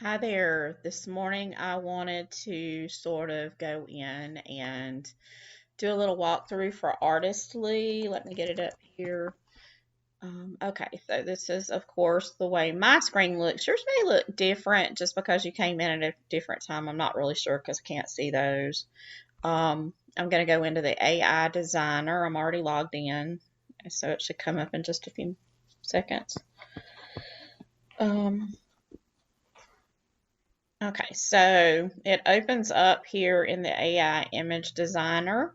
Hi there. This morning I wanted to sort of go in and do a little walkthrough for Artistly. Let me get it up here. Okay, so this is, of course, the way my screen looks. Yours may look different just because you came in at a different time. I'm not really sure because I can't see those. I'm going to go into the AI designer. I'm already logged in, so it should come up in just a few seconds. Um, Okay, so it opens up here in the AI image designer.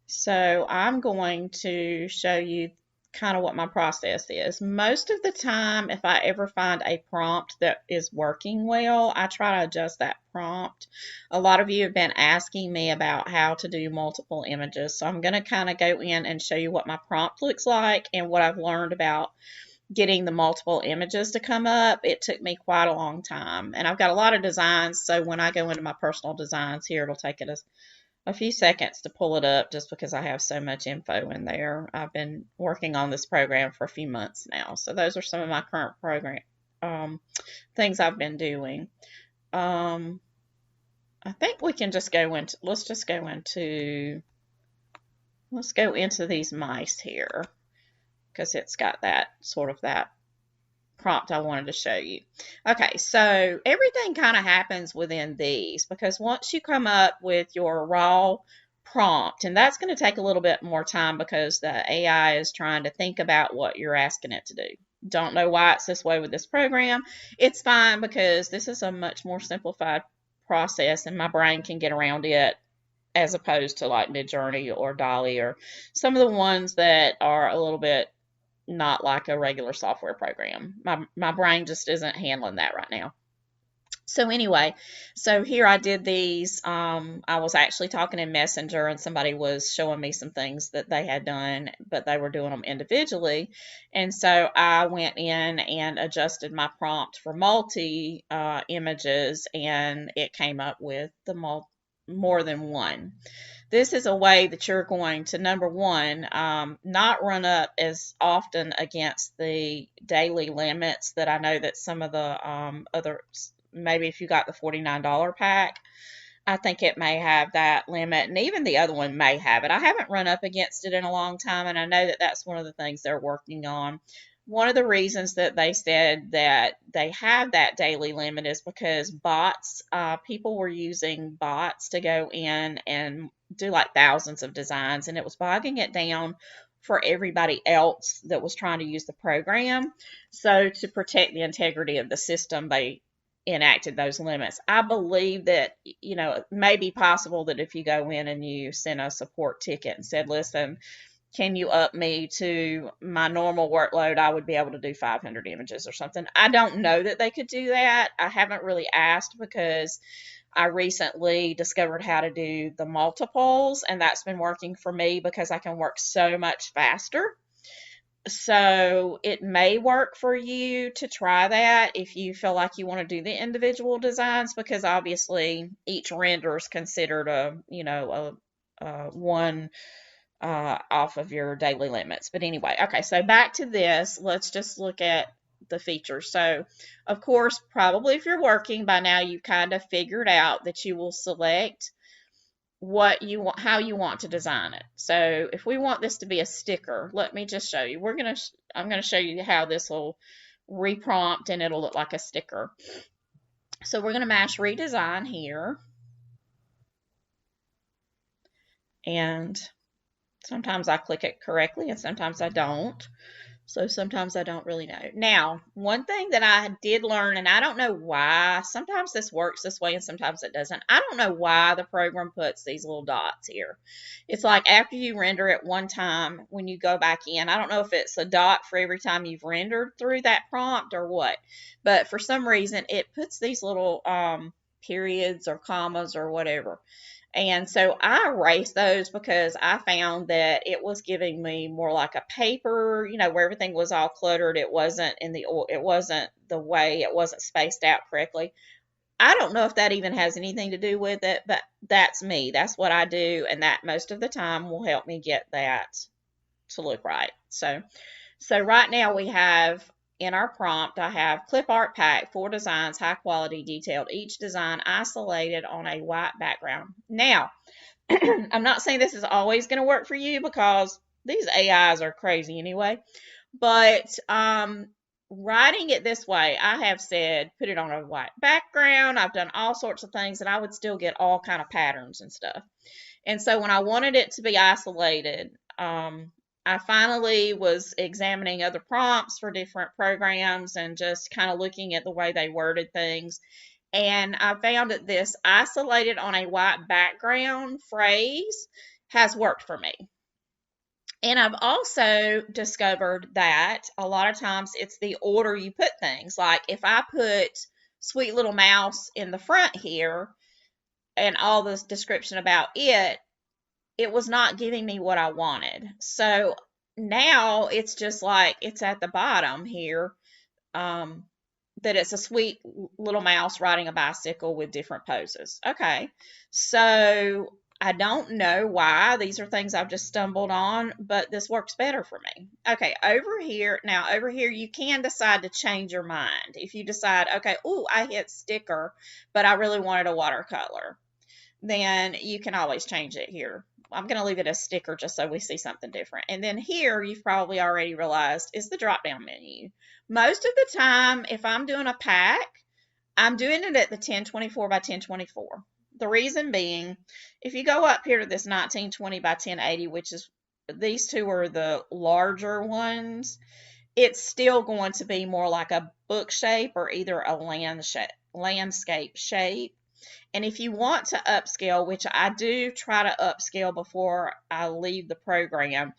So I'm going to show you kind of what my process is. Most of the time, if I ever find a prompt that is working well, I try to adjust that prompt. A lot of you have been asking me about how to do multiple images. So I'm going to kind of go in and show you what my prompt looks like and what I've learned about getting the multiple images to come up. It took me quite a long time, and I've got a lot of designs, so when I go into my personal designs here, it'll take it a few seconds to pull it up just because I have so much info in there. I've been working on this program for a few months now, so those are some of my current program things I've been doing. I think we can just go into, let's go into these mice here because it's got that sort of that prompt I wanted to show you. Okay, so everything kind of happens within these because once you come up with your raw prompt, and that's going to take a little bit more time because the AI is trying to think about what you're asking it to do. Don't know why it's this way with this program. It's fine because this is a much more simplified process and my brain can get around it as opposed to like Midjourney or Dolly or some of the ones that are a little bit not like a regular software program. My brain just isn't handling that right now. So anyway, so here I did these. I was actually talking in Messenger, and somebody was showing me some things that they had done, but they were doing them individually. And so I went in and adjusted my prompt for multi images, and it came up with the more than one. This is a way that you're going to, number one, not run up as often against the daily limits that I know that some of the other, maybe if you got the $49 pack, I think it may have that limit, and even the other one may have it. I haven't run up against it in a long time, and I know that that's one of the things they're working on. One of the reasons that they said that they have that daily limit is because bots, people were using bots to go in and do like thousands of designs, and it was bogging it down for everybody else that was trying to use the program. So, to protect the integrity of the system, they enacted those limits. I believe that, it may be possible that if you go in and you send a support ticket and said, listen, can you up me to my normal workload? I would be able to do 500 images or something. I don't know that they could do that. I haven't really asked because I recently discovered how to do the multiples, and that's been working for me because I can work so much faster. So it may work for you to try that if you feel like you want to do the individual designs, because obviously each render is considered a one off of your daily limits. But anyway, okay, so back to this. Let's just look at the features. So, of course, probably if you're working by now, you've kind of figured out that you will select what you want, how you want to design it. So if we want this to be a sticker, let me just show you. I'm going to show you how this will reprompt and it'll look like a sticker. So we're going to mash redesign here. And sometimes I click it correctly and sometimes I don't. So sometimes I don't really know. Now, one thing that I did learn, and I don't know why, sometimes this works this way and sometimes it doesn't. I don't know why the program puts these little dots here. It's like after you render it one time, when you go back in, I don't know if it's a dot for every time you've rendered through that prompt or what, but for some reason it puts these little periods or commas or whatever. And so I erased those because I found that it was giving me more like a paper, where everything was all cluttered. It wasn't it wasn't the way, it wasn't spaced out correctly. I don't know if that even has anything to do with it, but that's me. That's what I do, and that most of the time will help me get that to look right. So right now we have in our prompt, I have Clipart pack, 4 designs, high quality, detailed, each design isolated on a white background. Now, I'm not saying this is always going to work for you because these AIs are crazy anyway, but writing it this way, I have said put it on a white background. I've done all sorts of things and I would still get all kind of patterns and stuff. And so when I wanted it to be isolated, I finally was examining other prompts for different programs and just kind of looking at the way they worded things. And I found that this isolated on a white background phrase has worked for me. And I've also discovered that a lot of times it's the order you put things. Like if I put sweet little mouse in the front here and all this description about it, it was not giving me what I wanted. So now it's just like it's at the bottom here, that it's a sweet little mouse riding a bicycle with different poses. Okay, so I don't know why. These are things I've just stumbled on, but this works better for me. Okay, over here, now over here, you can decide to change your mind. If you decide, okay, oh, I hit sticker, but I really wanted a watercolor, then you can always change it here. I'm going to leave it as sticker just so we see something different. And then here, you've probably already realized, is the drop-down menu. Most of the time, if I'm doing a pack, I'm doing it at the 1024 by 1024. The reason being, if you go up here to this 1920 by 1080, which is, these two are the larger ones, it's still going to be more like a book shape or either a landscape shape. And if you want to upscale, which I do try to upscale before I leave the program,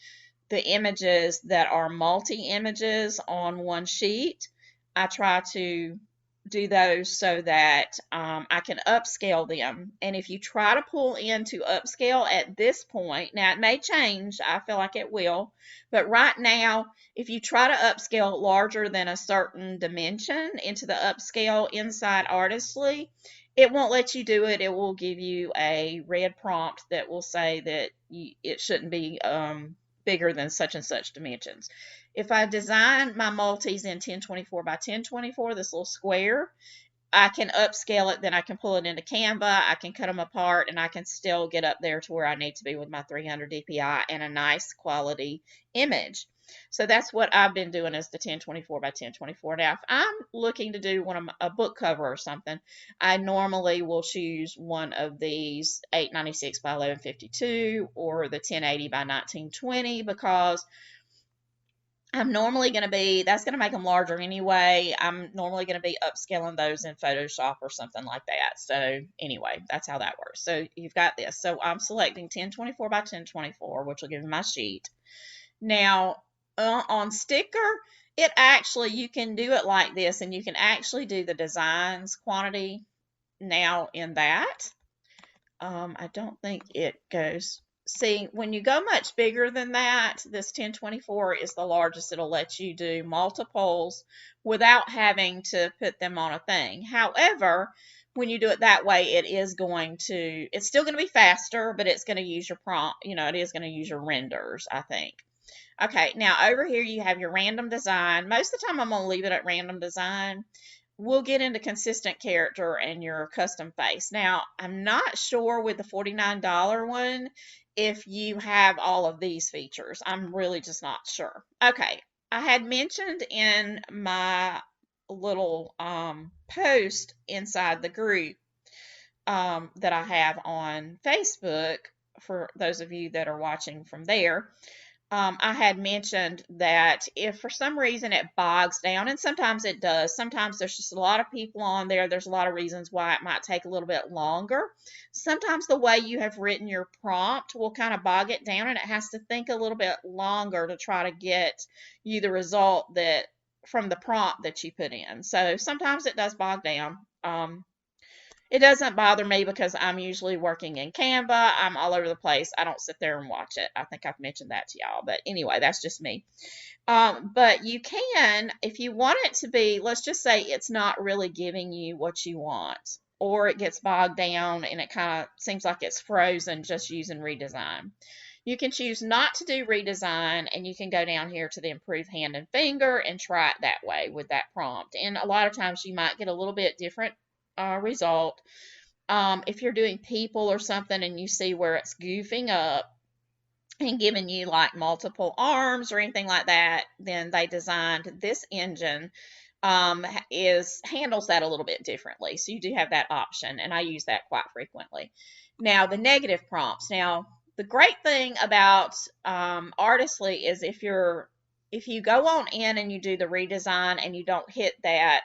the images that are multi-images on one sheet, I try to do those so that I can upscale them. And if you try to pull into upscale at this point, now it may change, I feel like it will, but right now, if you try to upscale larger than a certain dimension into the upscale inside Artistly, it won't let you do it. It will give you a red prompt that will say that it shouldn't be bigger than such and such dimensions. If I design my multis in 1024 by 1024, this little square, I can upscale it, then I can pull it into Canva, I can cut them apart, and I can still get up there to where I need to be with my 300 DPI and a nice quality image. So that's what I've been doing is the 1024 by 1024. Now, if I'm looking to do a book cover or something, I normally will choose one of these 896 by 1152 or the 1080 by 1920 because I'm normally going to be, that's going to make them larger anyway. I'm normally going to be upscaling those in Photoshop or something like that. So anyway, that's how that works. So you've got this. So I'm selecting 1024 by 1024, which will give me my sheet. Now, on sticker, it actually, you can do it like this, and you can actually do the designs quantity now in that. I don't think it goes. See, when you go much bigger than that, this 1024 is the largest it'll let you do multiples without having to put them on a thing. However, when you do it that way, it's still going to be faster, but it's going to use your prompt, it is going to use your renders, I think. Okay, now over here you have your random design. Most of the time I'm going to leave it at random design. We'll get into consistent character and your custom face. Now, I'm not sure with the $49 one if you have all of these features. I'm really just not sure. Okay, I had mentioned in my little post inside the group that I have on Facebook, for those of you that are watching from there, I had mentioned that if for some reason it bogs down, and sometimes it does, sometimes there's just a lot of people on there, there's a lot of reasons why it might take a little bit longer. Sometimes the way you have written your prompt will kind of bog it down, and it has to think a little bit longer to try to get you the result that from the prompt that you put in. So sometimes it does bog down. It doesn't bother me because I'm usually working in Canva. I'm all over the place. I don't sit there and watch it. I think I've mentioned that to y'all. But anyway, that's just me. But you can, if you want it to be, let's just say it's not really giving you what you want, or it gets bogged down and it kind of seems like it's frozen just using redesign. You can choose not to do redesign, and you can go down here to the improve hand and finger and try it that way with that prompt. And a lot of times you might get a little bit different result. If you're doing people or something and you see where it's goofing up and giving you like multiple arms or anything like that, then they designed this engine handles that a little bit differently. So you do have that option, and I use that quite frequently. Now the negative prompts. Now the great thing about Artistly is if you go on in and you do the redesign and you don't hit that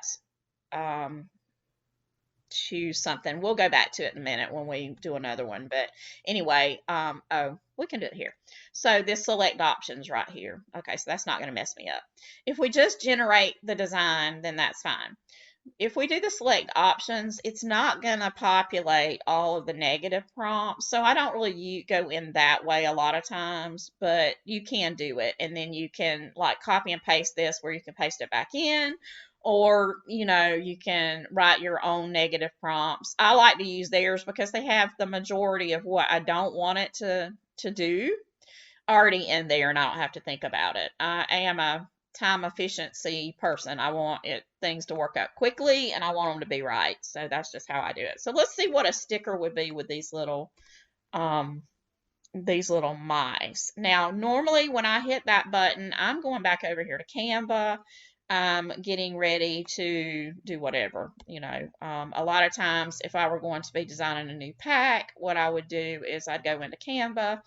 choose something. We'll go back to it in a minute when we do another one. But anyway, oh, we can do it here. So this select options right here. Okay, so that's not going to mess me up. If we just generate the design, then that's fine. If we do the select options, it's not going to populate all of the negative prompts. So I don't really go in that way a lot of times, but you can do it. And then you can like copy and paste this where you can paste it back in, or you can write your own negative prompts. I like to use theirs because they have the majority of what I don't want it to do already in there, and I don't have to think about it. I am a time efficiency person. I want things to work out quickly, and I want them to be right. So that's just how I do it. So let's see what a sticker would be with these little mice. Now, normally when I hit that button, I'm going back over here to Canva. Getting ready to do whatever, a lot of times if I were going to be designing a new pack, what I would do is I'd go into Canva.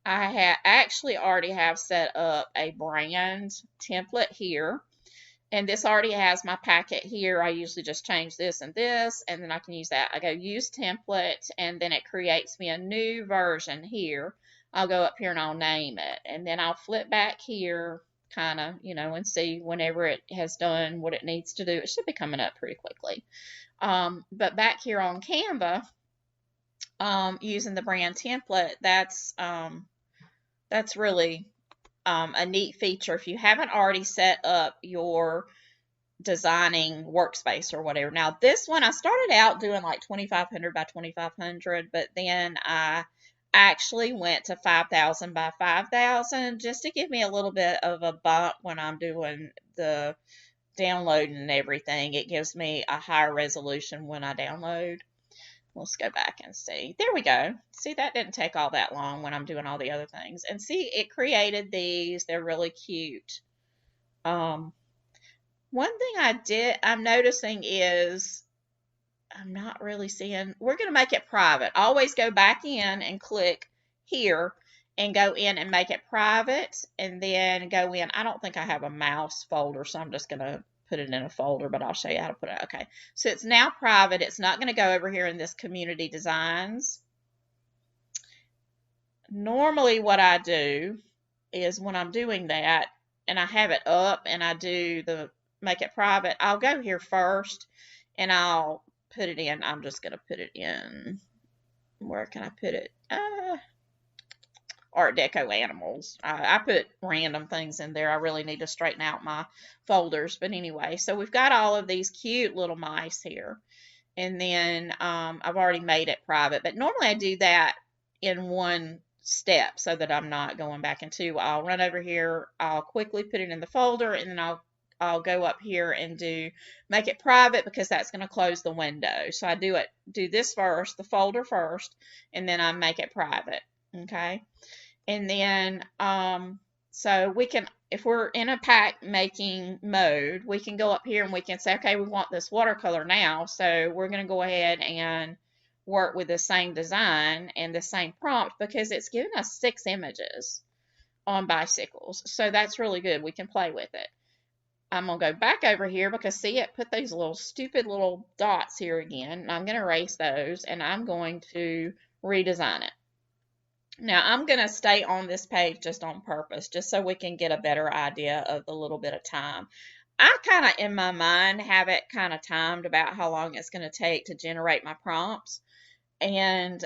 I actually already have set up a brand template here, and this already has my packet here. I usually just change this, and then I can use that. I go use template, and then it creates me a new version here. I'll go up here and I'll name it, and then I'll flip back here kind of, and see whenever it has done what it needs to do. It should be coming up pretty quickly. But back here on Canva, using the brand template, that's really a neat feature. If you haven't already set up your designing workspace or whatever. Now this one, I started out doing like 2500 by 2500, but then I actually went to 5,000 by 5,000 just to give me a little bit of a bump when I'm doing the downloading and everything. It gives me a higher resolution when I download. Let's go back and see. There we go. See, that didn't take all that long when I'm doing all the other things. And see, it created these. They're really cute. One thing I'm noticing is I'm not really seeing, we're going to make it private. Always go back in and click here and go in and make it private, and then go in. I don't think I have a mouse folder, so I'm just going to put it in a folder, but I'll show you how to put it. Okay, so it's now private. It's not going to go over here in this community designs. Normally what I do is when I'm doing that and I have it up and I do the make it private, I'll go here first and I'll put it in. I'm just going to put it in. Where can I put it? Art Deco Animals. I put random things in there. I really need to straighten out my folders. But anyway, so we've got all of these cute little mice here. And then I've already made it private. But normally I do that in one step so that I'm not going back in two. I'll run over here. I'll quickly put it in the folder, and then I'll go up here and make it private because that's going to close the window. So I do this first, the folder first, and then I make it private. Okay. And then, so we can, if we're in a pack making mode, we can go up here and we can say, okay, we want this watercolor now. So we're going to go ahead and work with the same design and the same prompt because it's giving us 6 images on bicycles. So that's really good. We can play with it. I'm going to go back over here because see, it put these little stupid little dots here again. I'm going to erase those and I'm going to redesign it. Now I'm going to stay on this page just on purpose, just so we can get a better idea of the little bit of time. I kind of, in my mind, have it kind of timed about how long it's going to take to generate my prompts. And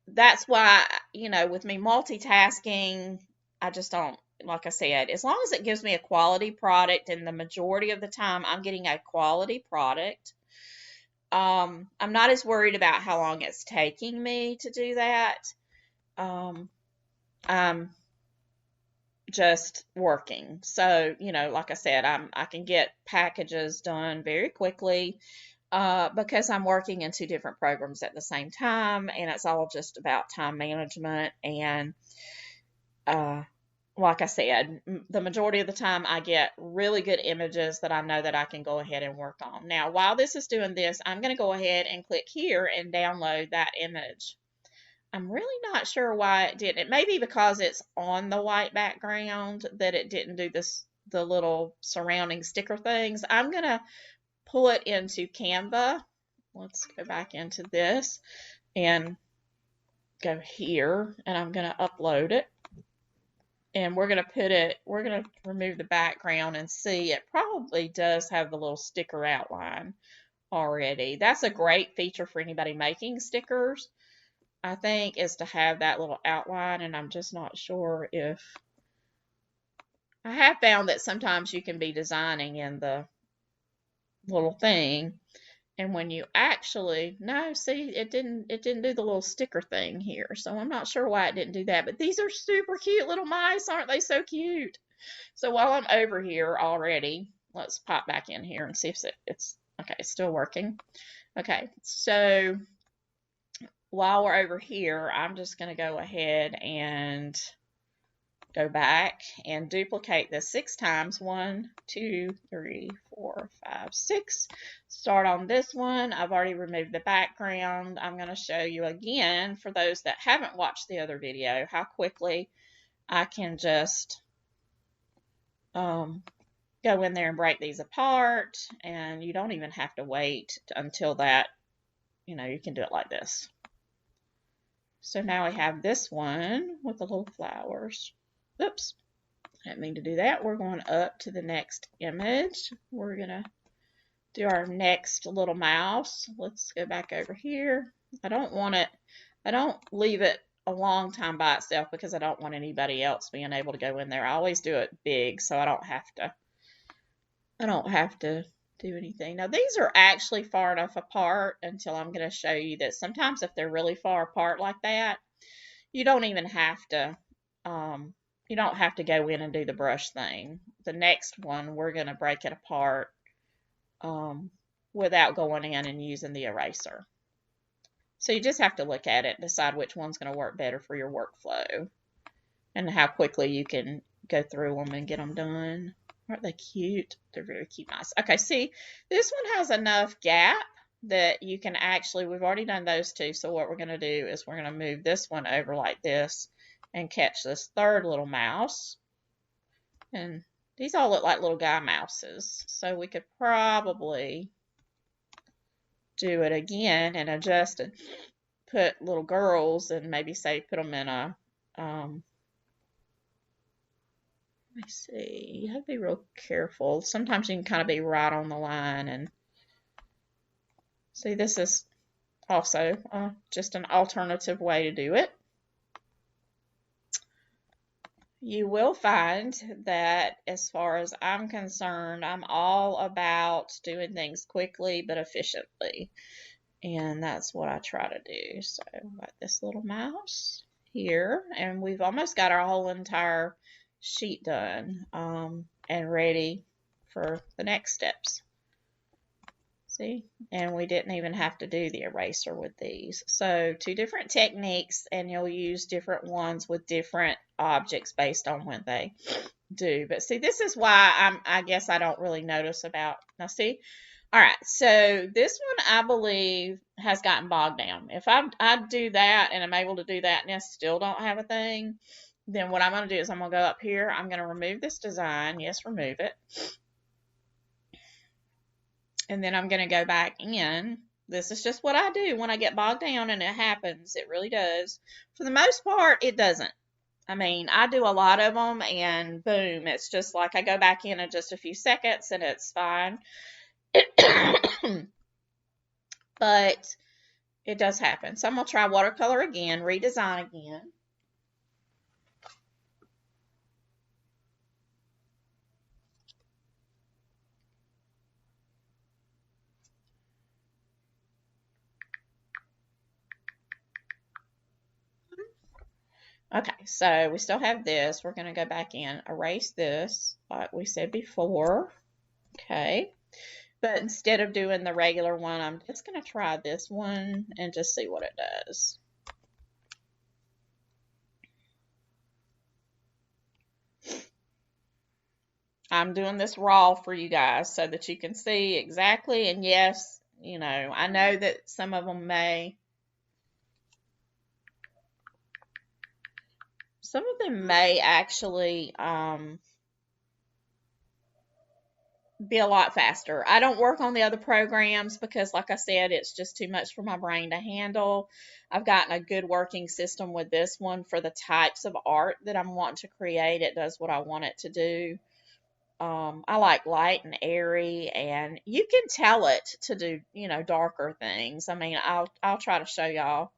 that's why, with me multitasking, I just don't, like I said, as long as it gives me a quality product, and the majority of the time I'm getting a quality product, I'm not as worried about how long it's taking me to do that. I'm just working. So, you know, like I said, I can get packages done very quickly because I'm working in two different programs at the same time, and it's all just about time management. And uh, like I said, the majority of the time I get really good images that I know that I can go ahead and work on. Now, while this is doing this, I'm going to go ahead and click here and download that image. I'm really not sure why it didn't. It may be because it's on the white background that it didn't do this, the little surrounding sticker things. I'm going to pull it into Canva. Let's go back into this and go here, and I'm going to upload it. And we're going to put it, we're going to remove the background and see it probably does have the little sticker outline already. That's a great feature for anybody making stickers, I think, is to have that little outline. And I'm just not sure if, I have found that sometimes you can be designing in the little thing, and when you actually, no, see, it didn't do the little sticker thing here. So I'm not sure why it didn't do that, but these are super cute little mice. Aren't they so cute? So while I'm over here already, let's pop back in here and see if it's okay, it's still working. Okay, so while we're over here, I'm just going to go ahead and go back and duplicate this 6 times. 1, 2, 3, 4, 5, 6. Start on this one. I've already removed the background. I'm going to show you again, for those that haven't watched the other video, how quickly I can just go in there and break these apart, and you don't even have to wait until that, you know, you can do it like this. So now we have this one with the little flowers. Oops, I didn't mean to do that. We're going up to the next image. We're going to do our next little mouse. Let's go back over here. I don't want it, I don't leave it a long time by itself because I don't want anybody else being able to go in there. I always do it big so I don't have to do anything. Now these are actually far enough apart until I'm going to show you that sometimes if they're really far apart like that, you don't even have to you don't have to go in and do the brush thing. The next one, we're going to break it apart without going in and using the eraser. So you just have to look at it, decide which one's going to work better for your workflow and how quickly you can go through them and get them done. Aren't they cute? They're very cute, nice. Okay, see, this one has enough gap that you can actually, we've already done those two, so what we're going to do is we're going to move this one over like this and catch this third little mouse. And these all look like little guy mouses, so we could probably do it again and adjust and put little girls and maybe say put them in a, let me see, you have to be real careful. Sometimes you can kind of be right on the line. And see, this is also just an alternative way to do it. You will find that, as far as I'm concerned, I'm all about doing things quickly but efficiently. And that's what I try to do. So I've got this little mouse here, and we've almost got our whole entire sheet done and ready for the next steps. See? And we didn't even have to do the eraser with these. So 2 different techniques, and you'll use different ones with different objects based on when they do. But see, this is why I guess I don't really notice about, now see, all right, so this one I believe has gotten bogged down. If I do that and I'm able to do that and I still don't have a thing, then what I'm going to do is I'm going to go up here, I'm going to remove this design, yes, remove it. And then I'm going to go back in. This is just what I do when I get bogged down, and it happens. It really does. For the most part, it doesn't. I mean, I do a lot of them, and boom, it's just like I go back in just a few seconds, and it's fine. But it does happen. So I'm going to try watercolor again, redesign again. Okay, so we still have this. We're going to go back in, erase this, like we said before. Okay, but instead of doing the regular one, I'm just going to try this one and just see what it does. I'm doing this raw for you guys so that you can see exactly. And yes, you know, I know that some of them may actually be a lot faster. I don't work on the other programs because, like I said, it's just too much for my brain to handle. I've gotten a good working system with this one for the types of art that I'm wanting to create. It does what I want it to do. I like light and airy, and you can tell it to do, you know, darker things. I mean, I'll try to show y'all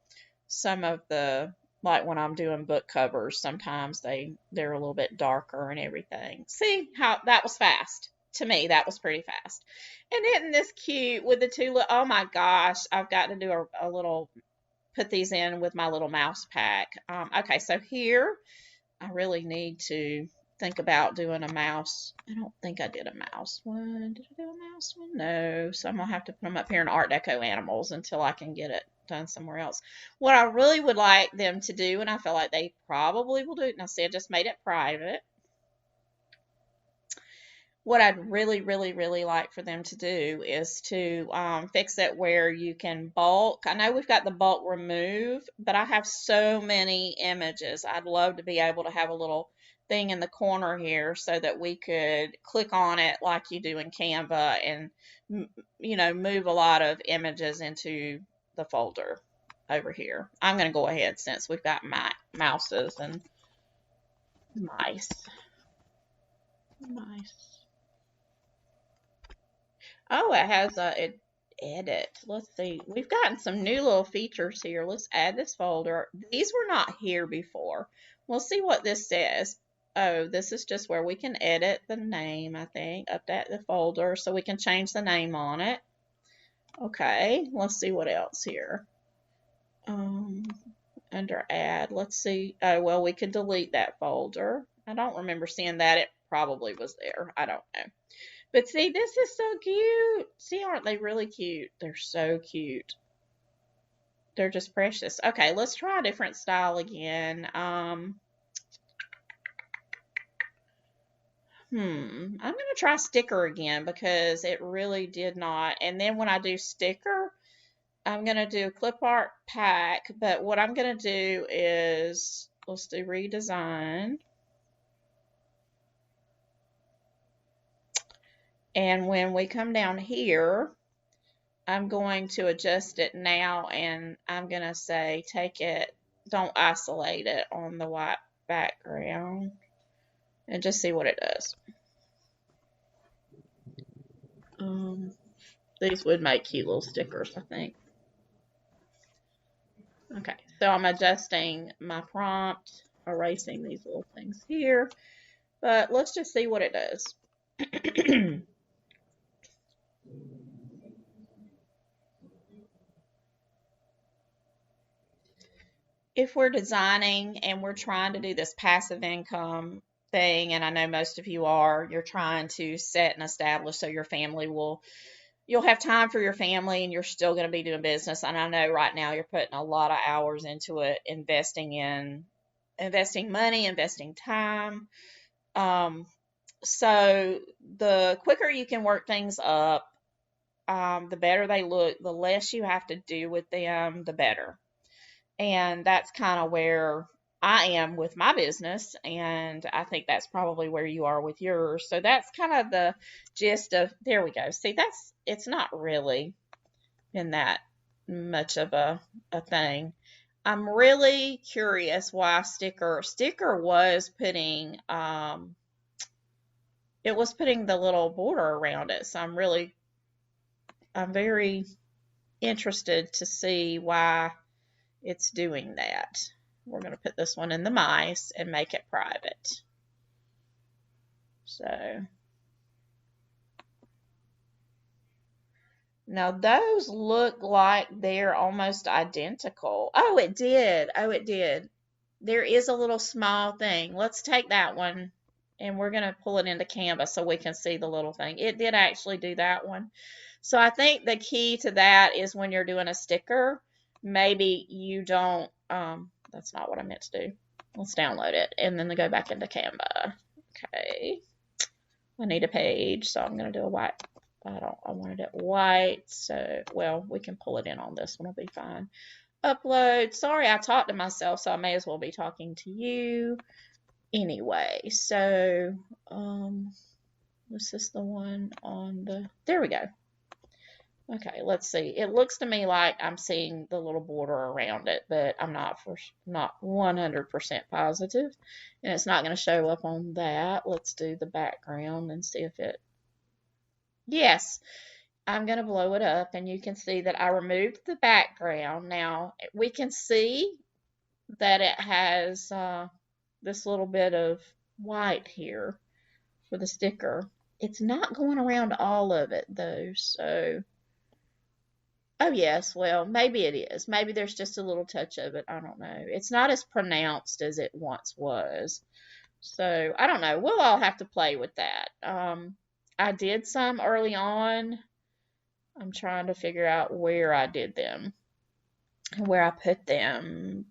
some of the, like when I'm doing book covers, sometimes they're a little bit darker and everything. See how that was fast. To me, that was pretty fast. And isn't this cute with the two oh my gosh, I've got to do a little, put these in with my little mouse pack. Okay, so here I really need to think about doing a mouse. I don't think I did a mouse one. Did I do a mouse one? No. So I'm going to have to put them up here in Art Deco Animals until I can get it done somewhere else. What I really would like them to do, and I feel like they probably will do it, and I see I just made it private. What I'd really, really, really like for them to do is to fix it where you can bulk. I know we've got the bulk remove, but I have so many images. I'd love to be able to have a little thing in the corner here so that we could click on it like you do in Canva and, you know, move a lot of images into the folder over here. I'm going to go ahead since we've got mouses and mice. Mice. Oh, it has a edit. Let's see. We've gotten some new little features here. Let's add this folder. These were not here before. We'll see what this says. Oh, this is just where we can edit the name, I think. Update the folder so we can change the name on it. Okay, let's see what else here. Under add, let's see. Oh, well, we could delete that folder. I don't remember seeing that. It probably was there. I don't know. But see, this is so cute. See, aren't they really cute? They're so cute. They're just precious. Okay, let's try a different style again. I'm going to try sticker again because it really did not. And then when I do sticker, I'm going to do Clipart pack. But what I'm going to do is, let's do redesign. And when we come down here, I'm going to adjust it now, and I'm going to say take it, don't isolate it on the white background, and just see what it does. These would make cute little stickers, I think. Okay, so I'm adjusting my prompt, erasing these little things here, but let's just see what it does. If we're designing and we're trying to do this passive income thing, and I know most of you are, you're trying to set and establish so your family will, you'll have time for your family and you're still going to be doing business. And I know right now you're putting a lot of hours into it, investing money, investing time. So the quicker you can work things up, the better they look, the less you have to do with them, the better. And that's kind of where I am with my business, and I think that's probably where you are with yours. So that's kind of the gist of, there we go. See, it's not really been that much of a thing. I'm really curious why sticker was putting it was putting the little border around it. So I'm very interested to see why it's doing that. We're going to put this one in the mice and make it private. So now those look like they're almost identical. Oh, it did. Oh, it did. there is a little small thing. Let's take that one and we're going to pull it into Canva so we can see the little thing. It did actually do that one. So I think the key to that is when you're doing a sticker, maybe you don't, that's not what I meant to do. Let's download it and then go back into Canva. Okay. I need a page, so I'm going to do a white. I wanted it white, so, well, we can pull it in on this one. It'll be fine. Upload. Sorry, I talked to myself, so I may as well be talking to you anyway. So, this is the one on the, there we go. Okay, let's see. It looks to me like I'm seeing the little border around it, but I'm not 100% positive. And it's not going to show up on that. Let's do the background and see if it, yes, I'm going to blow it up and you can see that I removed the background. Now we can see that it has this little bit of white here for the sticker. It's not going around all of it though, so, oh yes, well, maybe it is. Maybe there's just a little touch of it. I don't know. It's not as pronounced as it once was. So, I don't know. We'll all have to play with that. I did some early on. I'm trying to figure out where I did them, where I put them.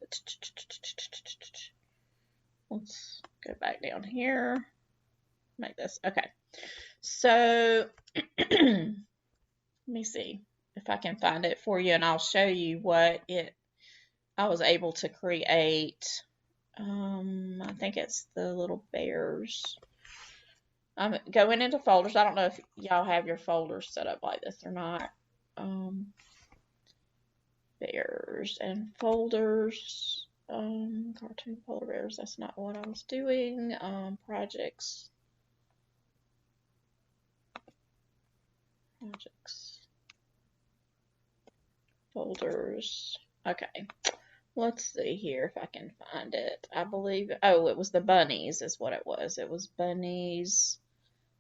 Let's go back down here. Make this, okay. So, let me see if I can find it for you and I'll show you what I was able to create. I think it's the little bears. I'm going into folders. I don't know if y'all have your folders set up like this or not. Bears and folders. Cartoon polar bears. That's not what I was doing. Projects. Folders. Okay. Let's see here if I can find it. I believe, oh, it was the bunnies is what it was. It was bunnies.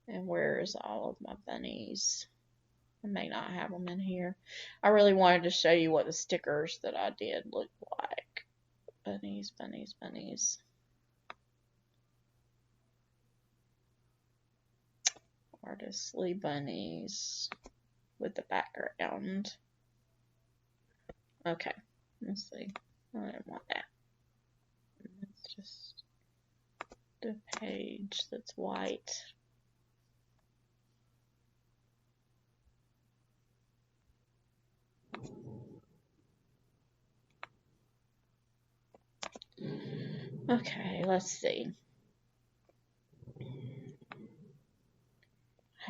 And where is all of my bunnies? I may not have them in here. I really wanted to show you what the stickers that I did look like. Bunnies, bunnies, bunnies. Artistly bunnies with the background. Okay, let's see. I didn't want that. It's just the page that's white. Okay, let's see. I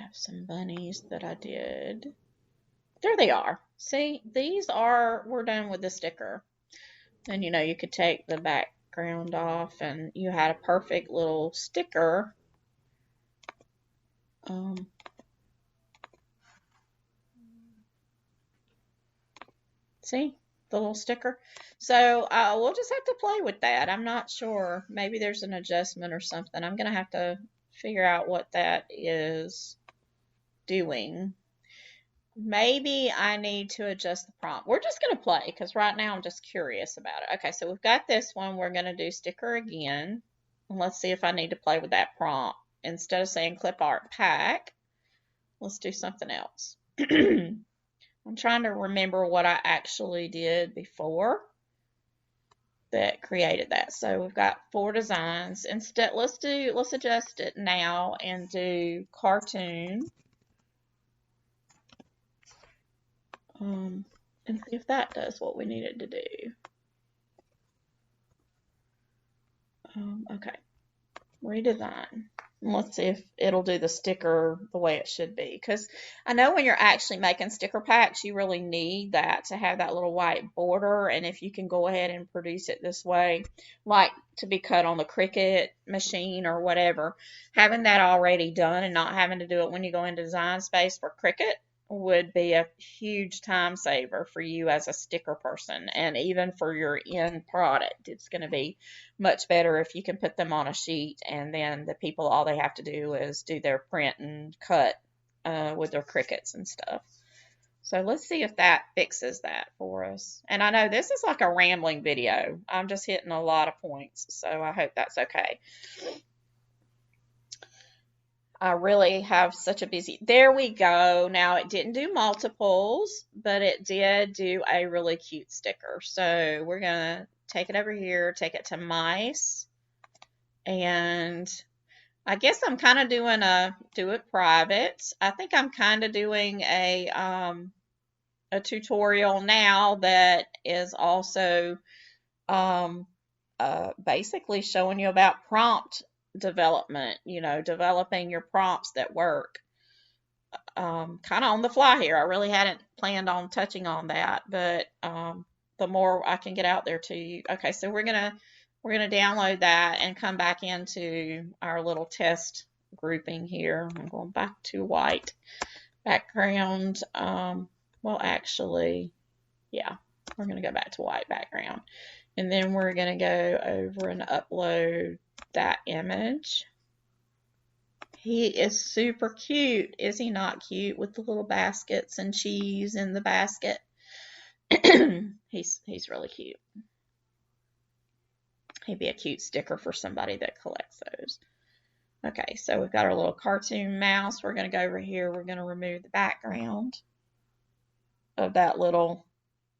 have some bunnies that I did. There they are. See, these are, we're done with the sticker. And you know, you could take the background off and you had a perfect little sticker. See the little sticker? So we'll just have to play with that. I'm not sure. Maybe there's an adjustment or something. I'm going to have to figure out what that is doing. Maybe I need to adjust the prompt. We're just going to play because right now I'm just curious about it. Okay, so we've got this one. We're going to do sticker again. And let's see if I need to play with that prompt. Instead of saying Clipart pack, let's do something else. I'm trying to remember what I actually did before that created that. So we've got 4 designs. Instead, let's adjust it now and do cartoon. And see if that does what we need it to do. Okay, redesign. And let's see if it'll do the sticker the way it should be. Because I know when you're actually making sticker packs, you really need that to have that little white border. And if you can go ahead and produce it this way, like to be cut on the Cricut machine or whatever, having that already done and not having to do it when you go into Design Space for Cricut would be a huge time saver for you as a sticker person, and even for your end product. It's going to be much better if you can put them on a sheet and then the people, all they have to do is do their print and cut with their Cricuts and stuff. So let's see if that fixes that for us. And I know this is like a rambling video. I'm just hitting a lot of points, so I hope that's okay. I really have such a busy, there we go. Now it didn't do multiples, but it did do a really cute sticker. So we're gonna take it over here, take it to mice, and I guess I'm kind of doing a do it private. I think I'm kind of doing a tutorial now that is also basically showing you about prompt development, developing your prompts that work. Kind of on the fly here. I really hadn't planned on touching on that, but the more I can get out there to you. Okay, so we're gonna download that and come back into our little test grouping here. I'm going back to white background. Well, actually, yeah, we're gonna go back to white background, and then we're gonna go over and upload that image. He is super cute. Is he not cute with the little baskets and cheese in the basket? He's really cute. He'd be a cute sticker for somebody that collects those. Okay, so we've got our little cartoon mouse. We're going to go over here. We're going to remove the background of that little,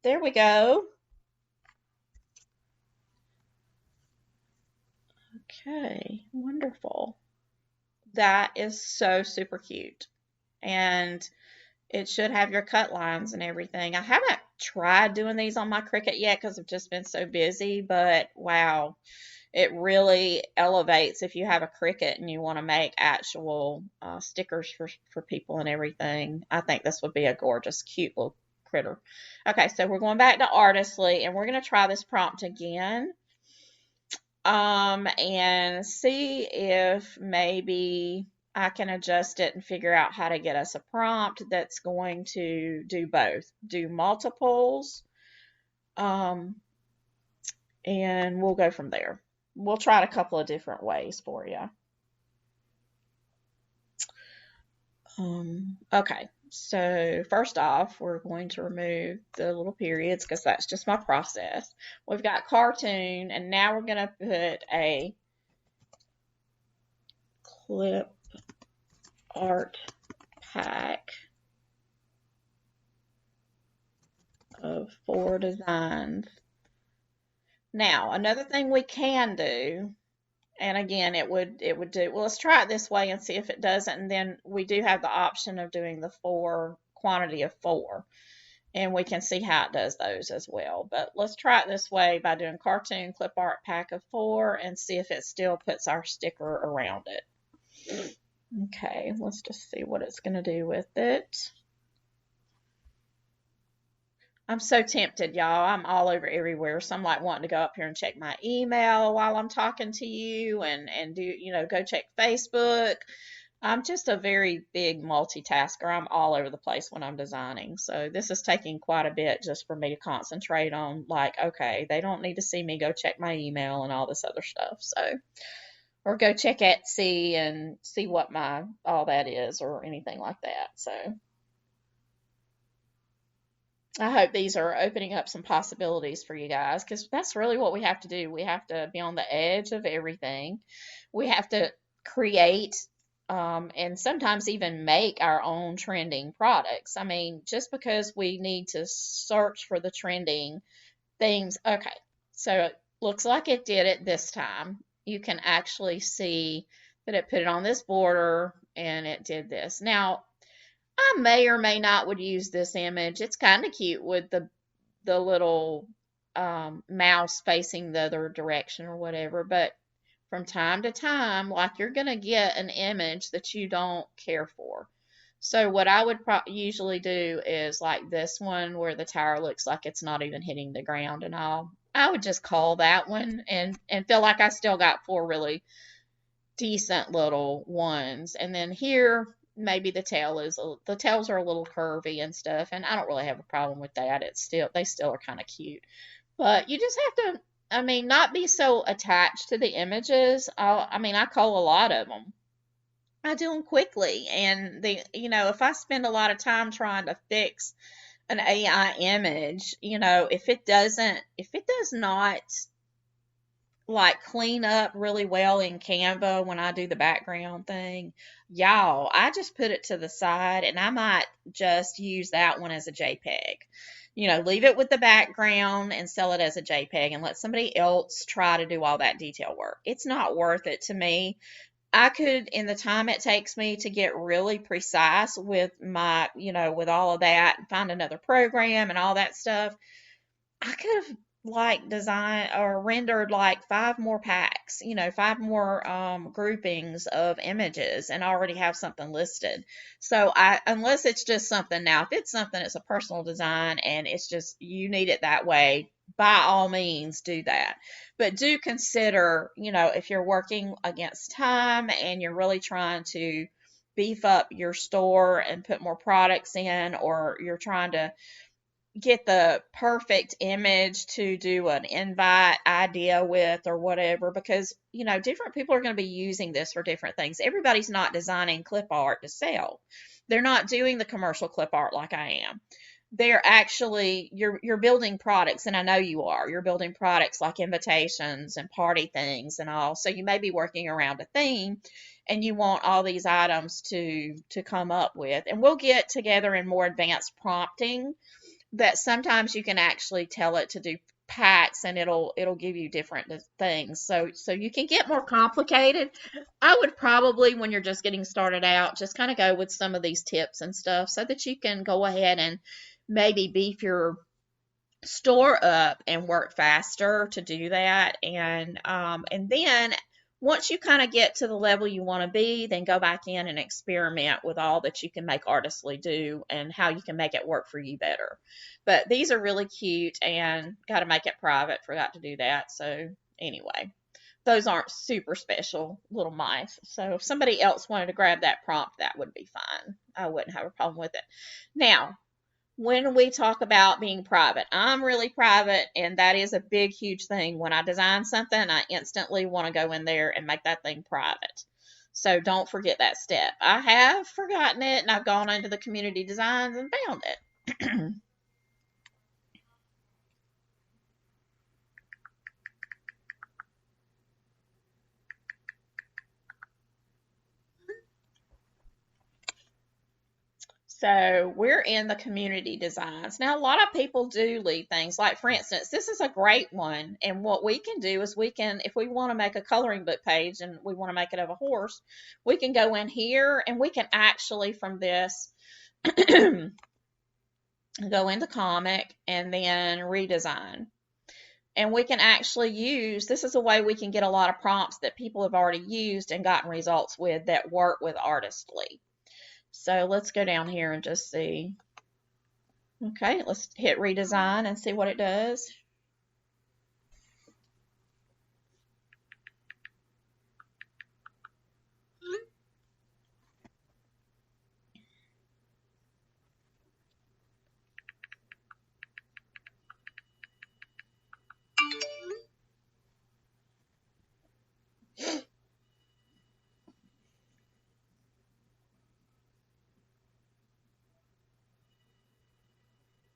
there we go. Okay, wonderful. That is so super cute. And it should have your cut lines and everything. I haven't tried doing these on my Cricut yet because I've just been so busy, but wow, it really elevates if you have a Cricut and you want to make actual stickers for people and everything. I think this would be a gorgeous, cute little critter. Okay, so we're going back to Artistly, and we're going to try this prompt again. And see if maybe I can adjust it and figure out how to get us a prompt that's going to do both, do multiples, and we'll go from there. We'll try it a couple of different ways for you. Okay, so first off, we're going to remove the little periods because that's just my process. We've got cartoon, and now we're going to put a clip art pack of 4 designs. Now, another thing we can do, and again, it would do, well, let's try it this way and see if it doesn't, and then we do have the option of doing the quantity of 4, and we can see how it does those as well. But let's try it this way by doing cartoon clip art pack of 4 and see if it still puts our sticker around it. Okay, let's just see what it's going to do with it. I'm so tempted, y'all. I'm all over everywhere. So I'm like wanting to go up here and check my email while I'm talking to you and do, go check Facebook. I'm just a very big multitasker. I'm all over the place when I'm designing. So this is taking quite a bit just for me to concentrate on, like, okay, they don't need to see me go check my email and all this other stuff. So, or go check Etsy and see what all that is or anything like that. So I hope these are opening up some possibilities for you guys, because that's really what we have to do. We have to be on the edge of everything. We have to create and sometimes even make our own trending products. I mean, just because we need to search for the trending things. Okay, so it looks like it did it this time. You can actually see that it put it on this border and it did this. Now, I may or may not would use this image. It's kind of cute with the little mouse facing the other direction or whatever, but from time to time, like, you're going to get an image that you don't care for. So what I would usually do is like this one where the tower looks like it's not even hitting the ground and all. I would just call that one and feel like I still got 4 really decent little ones. And then here, maybe the tails are a little curvy and stuff, and I don't really have a problem with that. They still are kind of cute. But you just have to, I mean, not be so attached to the images. I call a lot of them. I do them quickly. And if I spend a lot of time trying to fix an AI image, if it does not like clean up really well in Canva when I do the background thing, y'all, I just put it to the side and I might just use that one as a JPEG. Leave it with the background and sell it as a JPEG and let somebody else try to do all that detail work. It's not worth it to me. I could, in the time it takes me to get really precise with with all of that, and find another program and all that stuff, I could have like designed or rendered like five more packs, five more groupings of images and already have something listed. So unless it's just something now, if it's something that's a personal design and it's just you need it that way, by all means do that. But do consider, if you're working against time and you're really trying to beef up your store and put more products in, or you're trying to get the perfect image to do an invite idea with or whatever, because different people are going to be using this for different things. Everybody's not designing clip art to sell. They're not doing the commercial clip art like I am. They're actually you're building products, and I know you are. You're building products like invitations and party things and all. So you may be working around a theme and you want all these items to come up with. And we'll get together in more advanced prompting that sometimes you can actually tell it to do packs and it'll give you different things, so you can get more complicated. I would probably, when you're just getting started out, just kind of go with some of these tips and stuff so that you can go ahead and maybe beef your store up and work faster to do that. And then once you kind of get to the level you want to be, then go back in and experiment with all that you can make artistly do and how you can make it work for you better. But these are really cute, and got to make it private. Forgot to do that. So anyway, those aren't super special little mice. So if somebody else wanted to grab that prompt, that would be fine. I wouldn't have a problem with it. Now, when we talk about being private, I'm really private, and that is a big, huge thing. When I design something, I instantly want to go in there and make that thing private. So don't forget that step. I have forgotten it, and I've gone into the community designs and found it. So we're in the community designs. Now, a lot of people do leave things like, for instance, this is a great one. And what we can do is if we want to make a coloring book page and we want to make it of a horse, we can go in here and we can actually, from this, go into comic and then redesign. And we can actually use, this is a way we can get a lot of prompts that people have already used and gotten results with that work with Artistly. So let's go down here and just see. Okay, let's hit redesign and see what it does.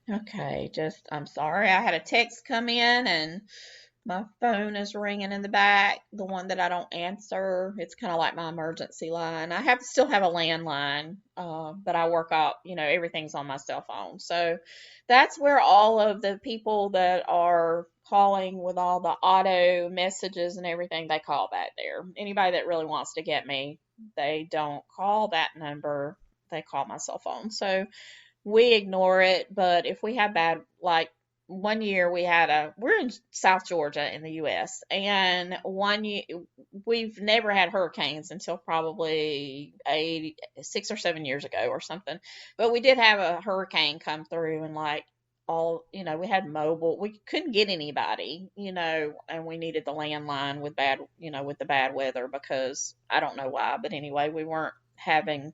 Okay, I'm sorry. I had a text come in and my phone is ringing in the back, the one that I don't answer. It's kind of like my emergency line. I still have a landline, but I work out, everything's on my cell phone. So that's where all of the people that are calling with all the auto messages and everything, they call back there. Anybody that really wants to get me, they don't call that number. They call my cell phone. So we ignore it. But if we have bad, like one year we're in South Georgia in the US, and one year we've never had hurricanes until probably 6 or 7 years ago or something. But we did have a hurricane come through, and like we had mobile, we couldn't get anybody, and we needed the landline with with the bad weather, because I don't know why, but anyway, we weren't having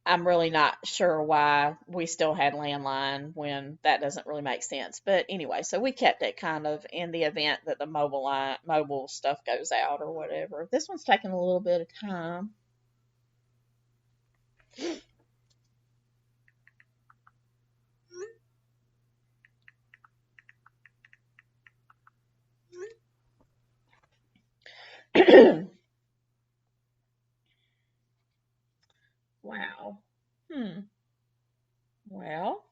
I'm really not sure why we still had landline when that doesn't really make sense. But anyway, so we kept it kind of in the event that the mobile stuff goes out or whatever. This one's taking a little bit of time. Wow. Well,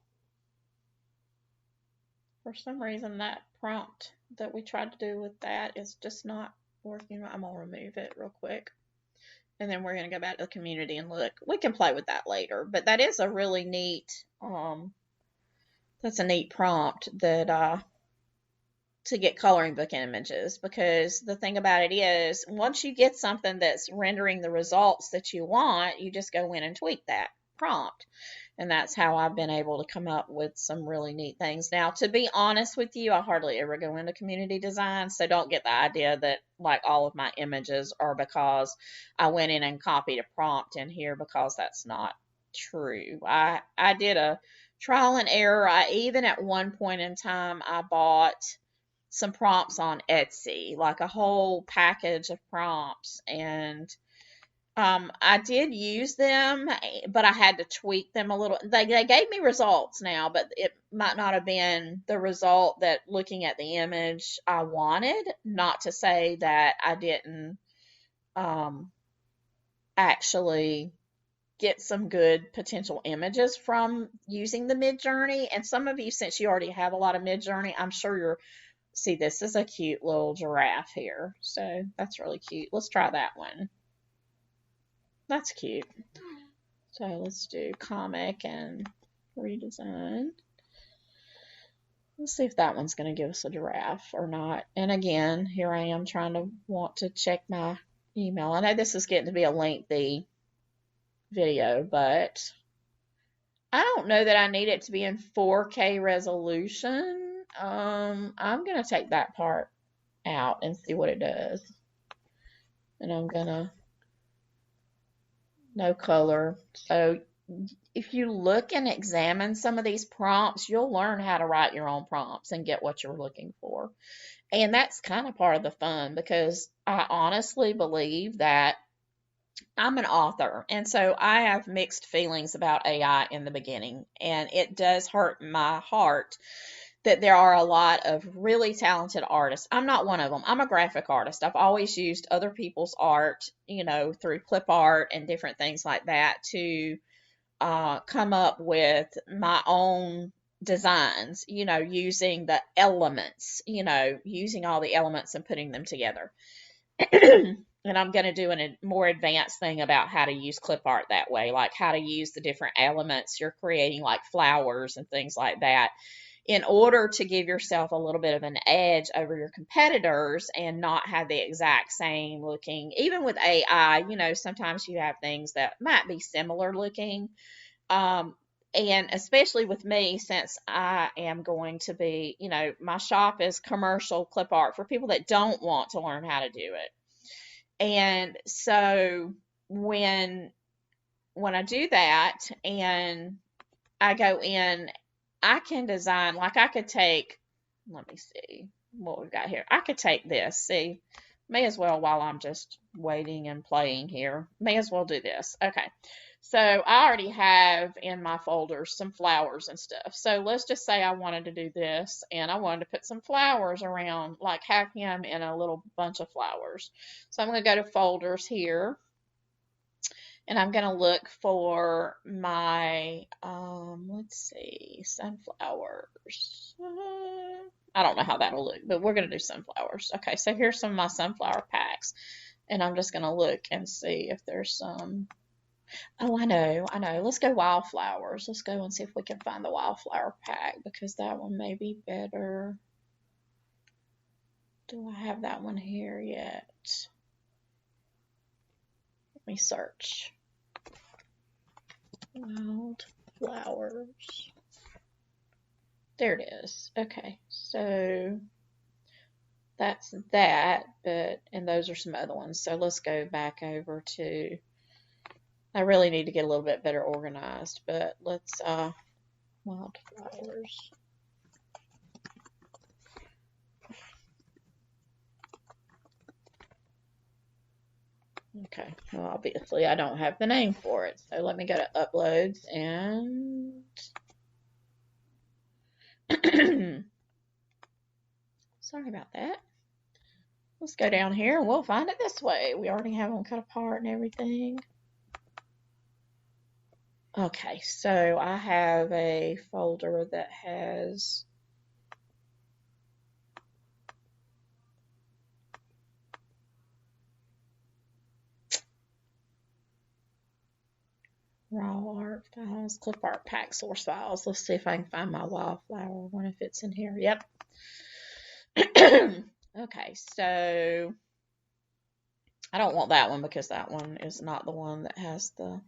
for some reason that prompt that we tried to do with that is just not working. I'm gonna remove it real quick. And then we're gonna go back to the community and look. We can play with that later, but that is a really neat that's a neat prompt that to get coloring book images, because the thing about it is once you get something that's rendering the results that you want, you just go in and tweak that prompt. And that's how I've been able to come up with some really neat things. Now, to be honest with you, I hardly ever go into community design, so don't get the idea that like all of my images are because I went in and copied a prompt in here, because that's not true. I did a trial and error. I even at one point in time I bought some prompts on Etsy, like a whole package of prompts, and I did use them, but I had to tweak them a little. They gave me results now, but it might not have been the result that looking at the image I wanted. Not to say that I didn't um, actually get some good potential images from using the Midjourney. And some of you, since you already have a lot of Midjourney, I'm sure you're. See, this is a cute little giraffe here, so that's really cute. Let's try that one. That's cute. So let's do comic and redesign. Let's see if that one's going to give us a giraffe or not. And again, here I am trying to want to check my email. I know this is getting to be a lengthy video, but I don't know that I need it to be in 4K resolution. I'm going to take that part out and see what it does. And I'm going to no color. So if you look and examine some of these prompts, you'll learn how to write your own prompts and get what you're looking for. And that's kind of part of the fun, because I honestly believe that I'm an author, and so I have mixed feelings about AI in the beginning, and it does hurt my heart that there are a lot of really talented artists. I'm not one of them. I'm a graphic artist. I've always used other people's art, through Clipart and different things like that to come up with my own designs, using the elements, using all the elements and putting them together. And I'm going to do a more advanced thing about how to use clip art that way, like how to use the different elements you're creating, like flowers and things like that, in order to give yourself a little bit of an edge over your competitors and not have the exact same looking. Even with AI, sometimes you have things that might be similar looking. And especially with me, since I am going to be, my shop is commercial clip art for people that don't want to learn how to do it. And so when I do that and I go in, I can design, like I could take, let me see what we've got here. I could take this, see, may as well, while I'm just waiting and playing here, may as well do this. Okay. So I already have in my folders some flowers and stuff. So let's just say I wanted to do this and I wanted to put some flowers around, like have him in a little bunch of flowers. So I'm going to go to folders here and I'm going to look for my, let's see, sunflowers. I don't know how that'll look, but we're going to do sunflowers. Okay, so here's some of my sunflower packs. And I'm just going to look and see if there's some. Oh, I know. Let's go wildflowers. Let's go and see if we can find the wildflower pack, because that one may be better. Do I have that one here yet? Let me search. Wildflowers. There it is. Okay, so that's that, and those are some other ones. So let's go back over to I really need to get a little bit better organized, but let's, wildflowers. Okay, well, obviously I don't have the name for it, so let me go to uploads and sorry about that. Let's go down here and we'll find it this way. We already have them cut apart and everything. Okay, so I have a folder that has raw art files, Clipart pack source files. Let's see if I can find my wildflower one if it's in here. Yep. Okay, so I don't want that one because that one is not the one that has the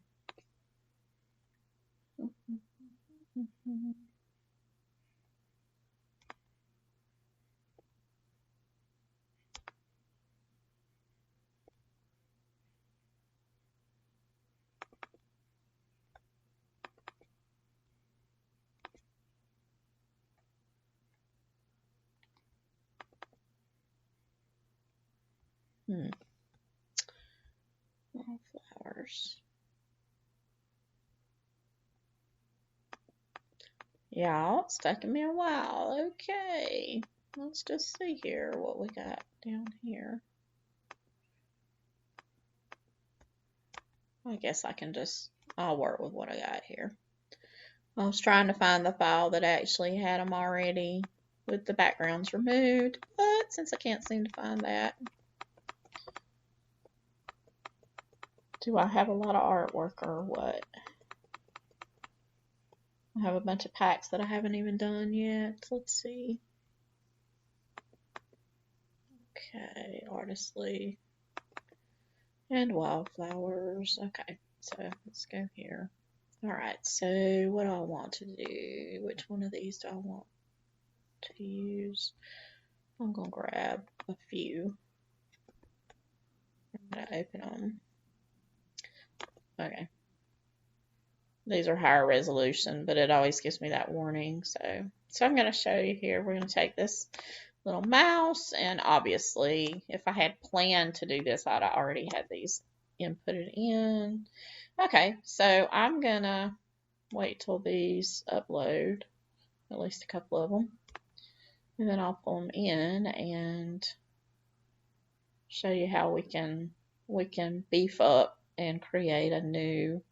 wildflowers. Yeah, it's taking me a while. Okay, let's just see here what we got down here. I guess I'll work with what I got here. I was trying to find the file that actually had them already with the backgrounds removed, but since I can't seem to find that, do I have a lot of artwork or what? I have a bunch of packs that I haven't even done yet. Let's see. Okay, Artistly and wildflowers. Okay, so let's go here. All right, so what do I want to do? Which one of these do I want to use? I'm gonna grab a few. I'm gonna open them. Okay. These are higher resolution, but it always gives me that warning. So I'm going to show you here. We're going to take this little mouse, and obviously, if I had planned to do this, I'd already had these inputted in. Okay, so I'm going to wait till these upload, at least a couple of them, and then I'll pull them in and show you how we can beef up and create a new.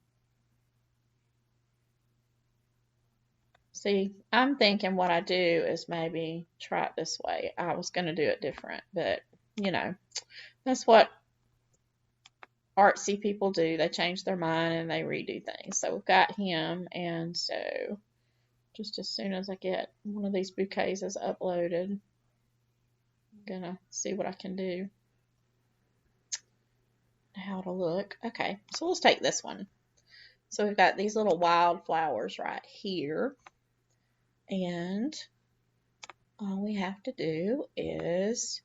See, I'm thinking what I do is maybe try it this way. I was going to do it different, but, you know, that's what artsy people do. They change their mind and they redo things. So we've got him, and so just as soon as I get one of these bouquets is uploaded, I'm going to see what I can do, how to look. Okay, so let's take this one. So we've got these little wildflowers right here. And all we have to do is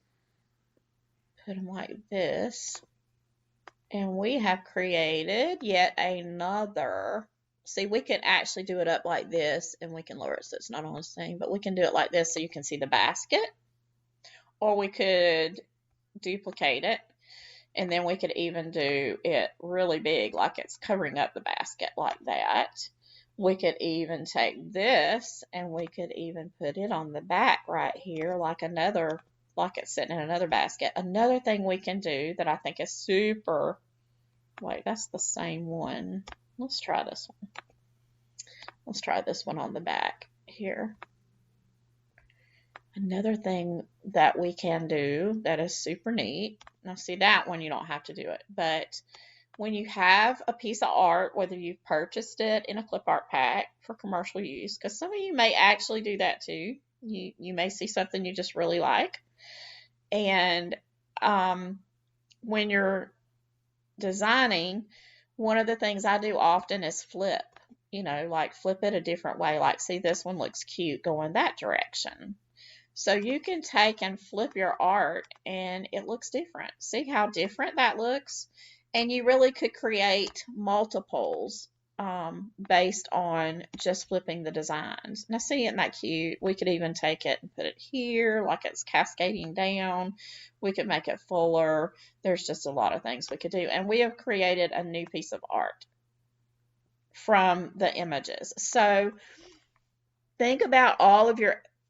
put them like this. And we have created yet another. See, we can actually do it up like this, and we can lower it so it's not on the same, but we can do it like this so you can see the basket. Or we could duplicate it, and then we could even do it really big, like it's covering up the basket like that. We could even take this and we could even put it on the back right here like it's sitting in another basket. Another thing we can do that I think is super, wait, that's the same one. Let's try this one. Let's try this one on the back here. Another thing that we can do that is super neat. Now see, that one you don't have to do it, but when you have a piece of art, whether you've purchased it in a Clipart pack for commercial use, because some of you may actually do that too. You may see something you just really like. And when you're designing, one of the things I do often is flip, like flip it a different way. Like, see, this one looks cute going that direction. So you can take and flip your art and it looks different. See how different that looks? And you really could create multiples based on just flipping the designs. Now, see, isn't that cute? We could even take it and put it here like it's cascading down. We could make it fuller. There's just a lot of things we could do. And we have created a new piece of art from the images. So think about all of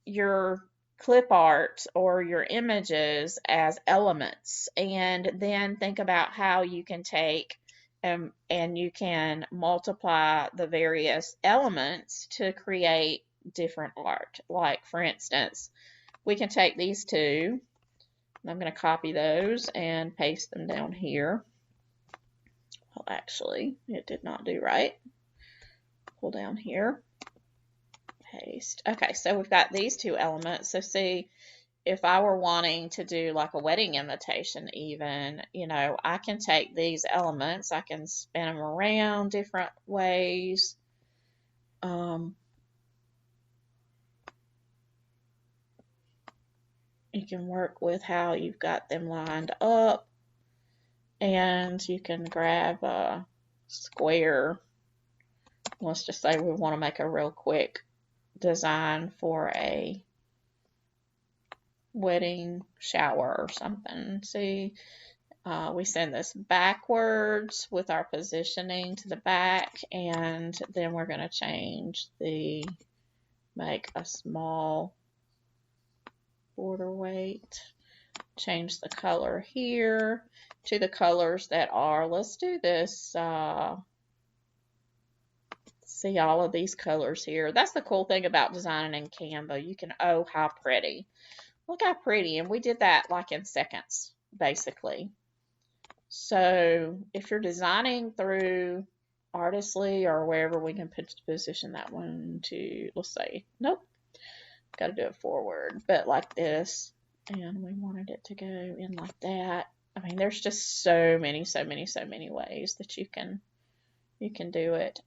your clip art or your images as elements, and then think about how you can take and you can multiply the various elements to create different art. Like, for instance, we can take these two, and I'm going to copy those and paste them down here. Well, actually, it did not do right. Pull down here. Paste. Okay, so we've got these two elements. So see, if I were wanting to do like a wedding invitation even, you know, I can take these elements, I can spin them around different ways. You can work with how you've got them lined up, and you can grab a square. Let's just say we want to make a real quick design for a wedding shower or something. See, we send this backwards with our positioning to the back, and then we're going to change make a small border weight, change the color here to the colors that are, let's do this, see all of these colors here. That's the cool thing about designing in Canva. You can, oh, how pretty. Look how pretty. And we did that like in seconds, basically. So if you're designing through Artistly or wherever, we can position that one to, let's say, nope, got to do it forward, but like this. And we wanted it to go in like that. I mean, there's just so many ways that you can do it.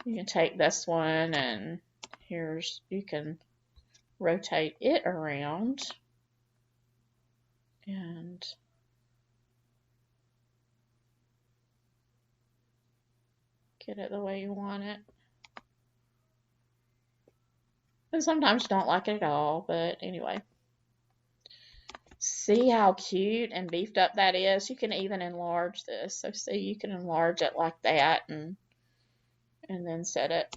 You can take this one, and you can rotate it around and get it the way you want it. And sometimes you don't like it at all, but anyway. See how cute and beefed up that is? You can even enlarge this. So see, you can enlarge it like that, and then set it,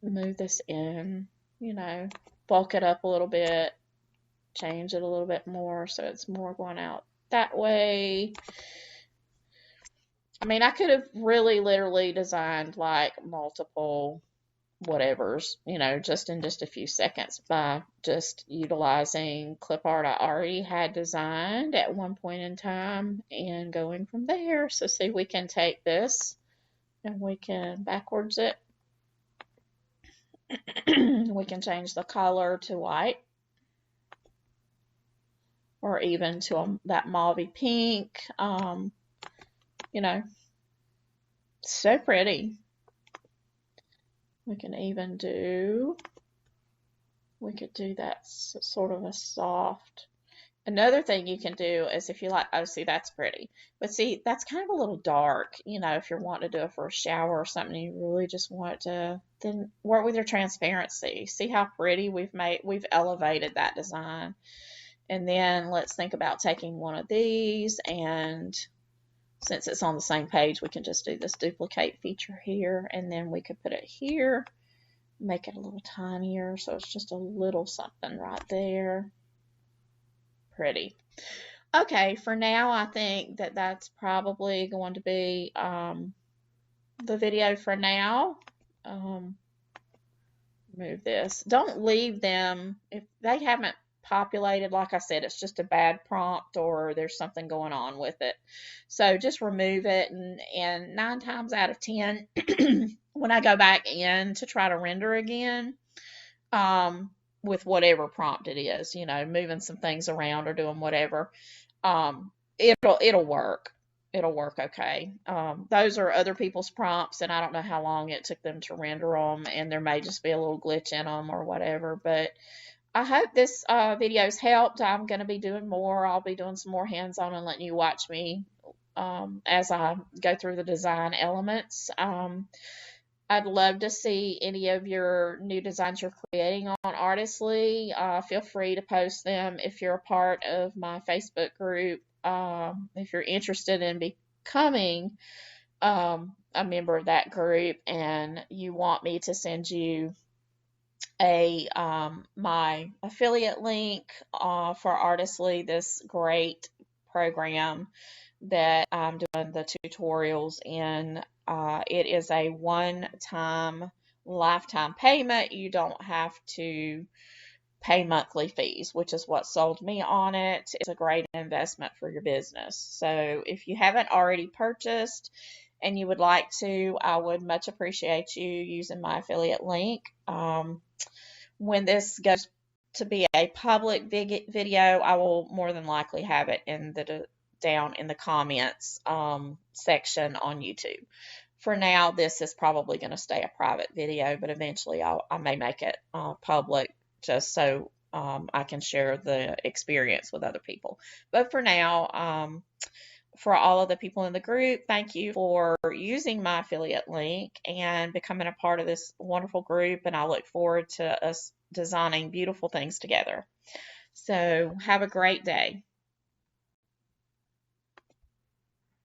move this in, you know, bulk it up a little bit, change it a little bit more so it's more going out that way. I mean, I could have really literally designed like multiple whatevers, you know, just in just a few seconds by just utilizing clip art I already had designed at one point in time and going from there. So see, we can take this and we can backwards it. We can change the color to white, or even to that mauvey pink. You know, so pretty. We can even do, we could do that sort of a soft. Another thing you can do is, if you like, oh, see, that's pretty. But see, that's kind of a little dark, you know, if you're wanting to do it for a shower or something, you really just want to then work with your transparency. See how pretty we've elevated that design. And then let's think about taking one of these, and since it's on the same page, we can just do this duplicate feature here, and then we could put it here, make it a little tinier, so it's just a little something right there. Pretty. Okay, for now, I think that that's probably going to be the video for now. Move this. Don't leave them if they haven't populated. Like I said, it's just a bad prompt or there's something going on with it. So just remove it, and 9 times out of 10, when I go back in to try to render again, with whatever prompt it is, you know, moving some things around or doing whatever, it'll work. It'll work okay. Those are other people's prompts, and I don't know how long it took them to render them, and there may just be a little glitch in them or whatever, but I hope this video's helped. I'm going to be doing more. I'll be doing some more hands-on and letting you watch me as I go through the design elements. I'd love to see any of your new designs you're creating on Artistly. Feel free to post them if you're a part of my Facebook group. If you're interested in becoming a member of that group and you want me to send you a my affiliate link for Artistly, this great program that I'm doing the tutorials in. It is a one-time lifetime payment. You don't have to pay monthly fees, which is what sold me on it. It's a great investment for your business. So if you haven't already purchased and you would like to, I would much appreciate you using my affiliate link. When this goes to be a public video, I will more than likely have it in the down in the comments section on YouTube. For now, this is probably going to stay a private video, but eventually I may make it public just so I can share the experience with other people. But for now, for all of the people in the group, thank you for using my affiliate link and becoming a part of this wonderful group. And I look forward to us designing beautiful things together. So have a great day.